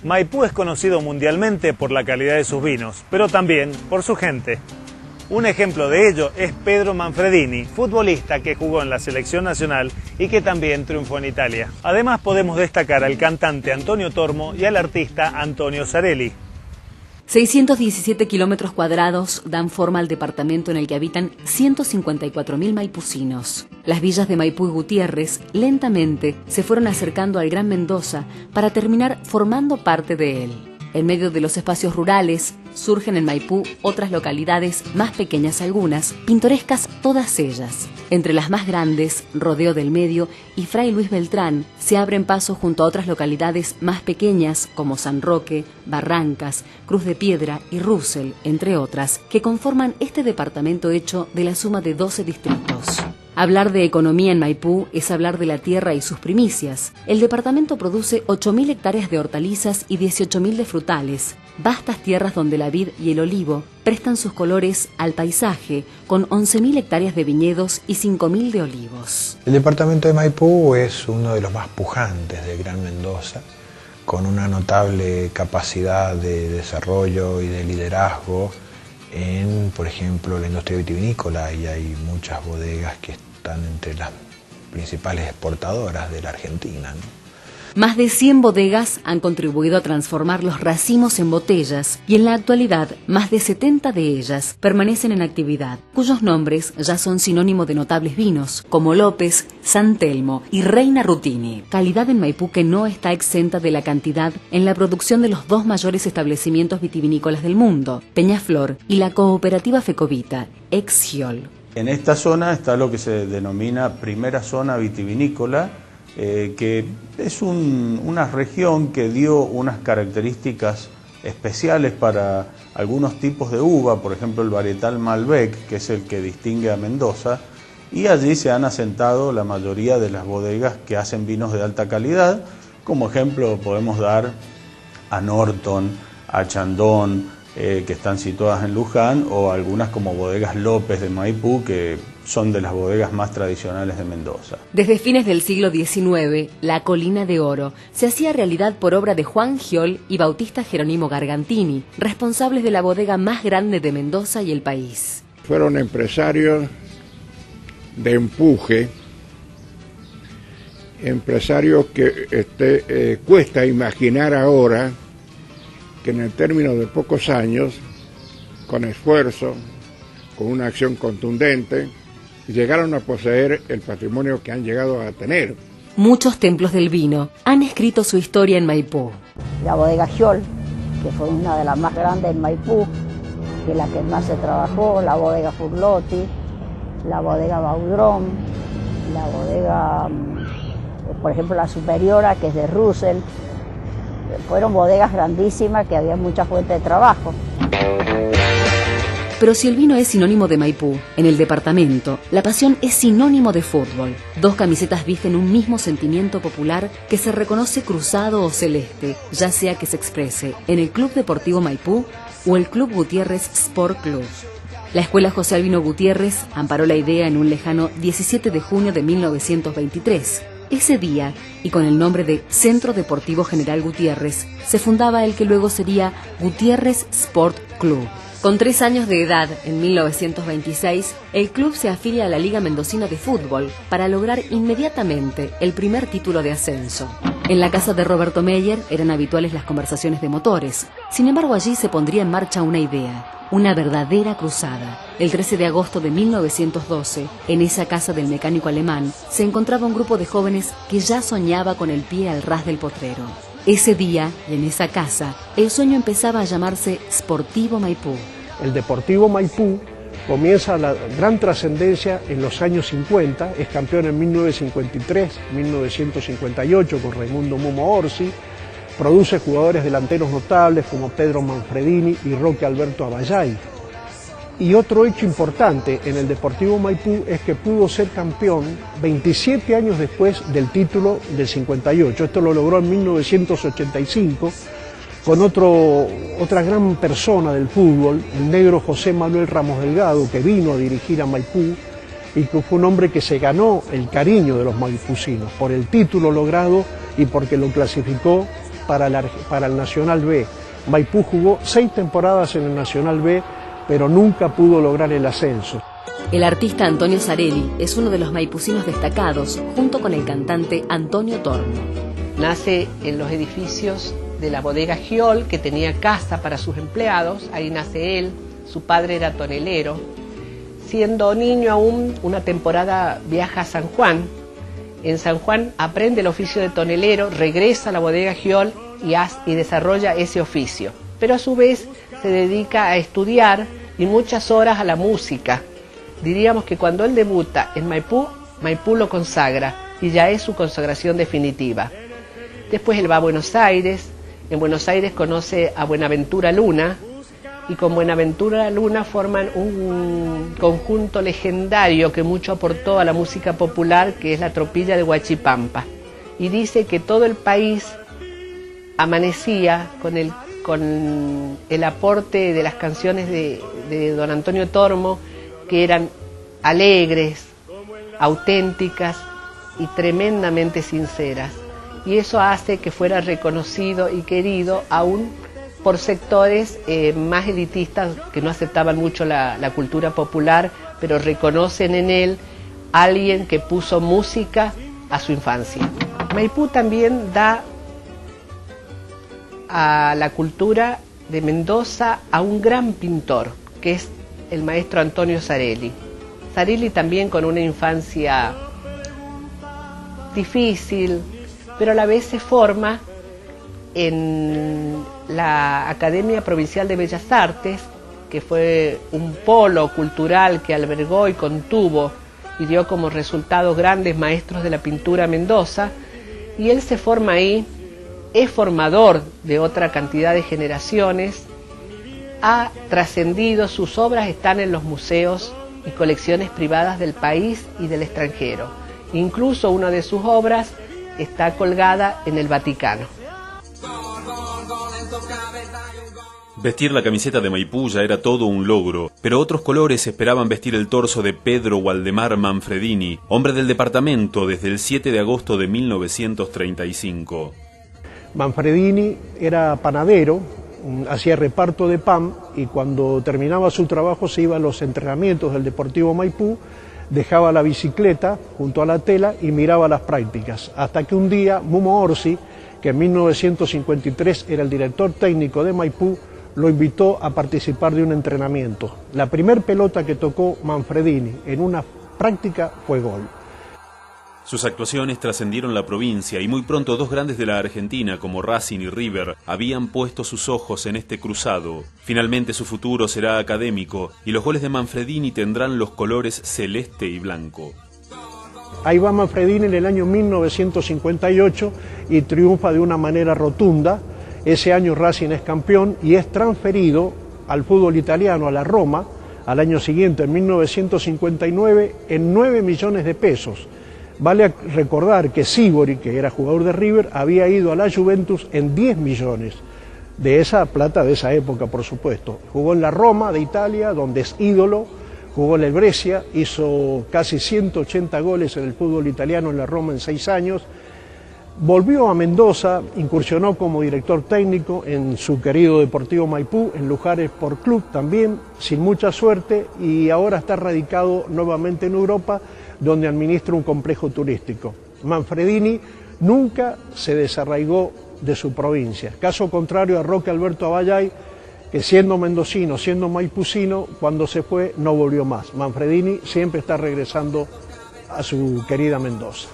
Maipú es conocido mundialmente por la calidad de sus vinos, pero también por su gente. Un ejemplo de ello es Pedro Manfredini, futbolista que jugó en la selección nacional y que también triunfó en Italia. Además podemos destacar al cantante Antonio Tormo y al artista Antonio Sarelli. 617 kilómetros cuadrados dan forma al departamento en el que habitan 154.000 maipucinos. Las villas de Maipú y Gutiérrez lentamente se fueron acercando al Gran Mendoza para terminar formando parte de él. En medio de los espacios rurales, surgen en Maipú otras localidades, más pequeñas algunas, pintorescas todas ellas. Entre las más grandes, Rodeo del Medio y Fray Luis Beltrán, se abren paso junto a otras localidades más pequeñas como San Roque, Barrancas, Cruz de Piedra y Russell, entre otras, que conforman este departamento hecho de la suma de 12 distritos. Hablar de economía en Maipú es hablar de la tierra y sus primicias. El departamento produce 8.000 hectáreas de hortalizas y 18.000 de frutales, vastas tierras donde la vid y el olivo prestan sus colores al paisaje, con 11.000 hectáreas de viñedos y 5.000 de olivos. El departamento de Maipú es uno de los más pujantes del Gran Mendoza, con una notable capacidad de desarrollo y de liderazgo en, por ejemplo, la industria vitivinícola, y hay muchas bodegas que están entre las principales exportadoras de la Argentina, ¿no? Más de 100 bodegas han contribuido a transformar los racimos en botellas y en la actualidad más de 70 de ellas permanecen en actividad, cuyos nombres ya son sinónimo de notables vinos como López, San Telmo y Reina Rutini. Calidad en Maipú que no está exenta de la cantidad en la producción de los dos mayores establecimientos vitivinícolas del mundo, Peñaflor y la cooperativa Fecovita, ex Giol. En esta zona está lo que se denomina primera zona vitivinícola, que es una región que dio unas características especiales para algunos tipos de uva, por ejemplo el varietal Malbec, que es el que distingue a Mendoza, y allí se han asentado la mayoría de las bodegas que hacen vinos de alta calidad. Como ejemplo podemos dar a Norton, a Chandon, que están situadas en Luján, o algunas como bodegas López de Maipú, que son de las bodegas más tradicionales de Mendoza. Desde fines del siglo XIX, la Colina de Oro se hacía realidad por obra de Juan Giol y Bautista Jerónimo Gargantini, responsables de la bodega más grande de Mendoza y el país. Fueron empresarios de empuje, empresarios que cuesta imaginar ahora que en el término de pocos años, con esfuerzo, con una acción contundente, llegaron a poseer el patrimonio que han llegado a tener. Muchos templos del vino han escrito su historia en Maipú. La bodega Giol, que fue una de las más grandes en Maipú, que es la que más se trabajó, la bodega Furlotti, la bodega Baudrón, la bodega, por ejemplo, la Superiora, que es de Russell. Fueron bodegas grandísimas que había mucha fuente de trabajo. Pero si el vino es sinónimo de Maipú, en el departamento, la pasión es sinónimo de fútbol. Dos camisetas visten un mismo sentimiento popular que se reconoce cruzado o celeste, ya sea que se exprese en el Club Deportivo Maipú o el Club Gutiérrez Sport Club. La Escuela José Albino Gutiérrez amparó la idea en un lejano 17 de junio de 1923. Ese día, y con el nombre de Centro Deportivo General Gutiérrez, se fundaba el que luego sería Gutiérrez Sport Club. Con 3 años de edad, en 1926, el club se afilia a la Liga Mendocina de Fútbol para lograr inmediatamente el primer título de ascenso. En la casa de Roberto Meyer eran habituales las conversaciones de motores. Sin embargo, allí se pondría en marcha una idea. Una verdadera cruzada. El 13 de agosto de 1912, en esa casa del mecánico alemán, se encontraba un grupo de jóvenes que ya soñaba con el pie al ras del potrero. Ese día, y en esa casa, el sueño empezaba a llamarse Sportivo Maipú. El Deportivo Maipú comienza la gran trascendencia en los años 50, es campeón en 1953, 1958 con Raimundo Momo Orsi, produce jugadores delanteros notables como Pedro Manfredini y Roque Alberto Abayay. Y otro hecho importante en el Deportivo Maipú es que pudo ser campeón 27 años después del título del 58. Esto lo logró en 1985 con otra gran persona del fútbol, el negro José Manuel Ramos Delgado, que vino a dirigir a Maipú y que fue un hombre que se ganó el cariño de los maipucinos por el título logrado y porque lo clasificó para el Nacional B. Maipú jugó 6 temporadas en el Nacional B, pero nunca pudo lograr el ascenso. El artista Antonio Sarelli es uno de los maipucinos destacados, junto con el cantante Antonio Tormo. Nace en los edificios de la bodega Giol, que tenía casa para sus empleados. Ahí nace él, su padre era tonelero. Siendo niño aún, una temporada viaja a San Juan. En San Juan aprende el oficio de tonelero, regresa a la bodega Giol y desarrolla ese oficio. Pero a su vez se dedica a estudiar y muchas horas a la música. Diríamos que cuando él debuta en Maipú, Maipú lo consagra y ya es su consagración definitiva. Después él va a Buenos Aires, en Buenos Aires conoce a Buenaventura Luna y con Buenaventura Luna forman un conjunto legendario que mucho aportó a la música popular, que es la Tropilla de Huachipampa. Y dice que todo el país amanecía con el aporte de las canciones de don Antonio Tormo, que eran alegres, auténticas y tremendamente sinceras. Y eso hace que fuera reconocido y querido aún por sectores más elitistas que no aceptaban mucho la cultura popular, pero reconocen en él a alguien que puso música a su infancia. Maipú también da a la cultura de Mendoza a un gran pintor, que es el maestro Antonio Sarelli. Sarelli también con una infancia difícil, pero a la vez se forma en la Academia Provincial de Bellas Artes, que fue un polo cultural que albergó y contuvo y dio como resultado grandes maestros de la pintura a Mendoza, y él se forma ahí, es formador de otra cantidad de generaciones, ha trascendido, sus obras están en los museos y colecciones privadas del país y del extranjero. Incluso una de sus obras está colgada en el Vaticano. Vestir la camiseta de Maipú ya era todo un logro, pero otros colores esperaban vestir el torso de Pedro Waldemar Manfredini, hombre del departamento desde el 7 de agosto de 1935. Manfredini era panadero, hacía reparto de pan y cuando terminaba su trabajo se iba a los entrenamientos del Deportivo Maipú, dejaba la bicicleta junto a la tela y miraba las prácticas, hasta que un día Mumo Orsi, que en 1953 era el director técnico de Maipú, lo invitó a participar de un entrenamiento. La primer pelota que tocó Manfredini en una práctica fue gol. Sus actuaciones trascendieron la provincia y muy pronto dos grandes de la Argentina como Racing y River habían puesto sus ojos en este cruzado. Finalmente su futuro será académico y los goles de Manfredini tendrán los colores celeste y blanco. Ahí va Manfredini en el año 1958 y triunfa de una manera rotunda. Ese año Racing es campeón y es transferido al fútbol italiano, a la Roma, al año siguiente, en 1959, en 9 millones de pesos. Vale recordar que Sívori, que era jugador de River, había ido a la Juventus en 10 millones. De esa plata de esa época, por supuesto. Jugó en la Roma de Italia, donde es ídolo, jugó en el Brescia, hizo casi 180 goles en el fútbol italiano en la Roma en 6 años. Volvió a Mendoza, incursionó como director técnico en su querido Deportivo Maipú, en Luján Sport Club también, sin mucha suerte, y ahora está radicado nuevamente en Europa, donde administra un complejo turístico. Manfredini nunca se desarraigó de su provincia, caso contrario a Roque Alberto Aballay, que siendo mendocino, siendo maipucino, cuando se fue no volvió más. Manfredini siempre está regresando a su querida Mendoza.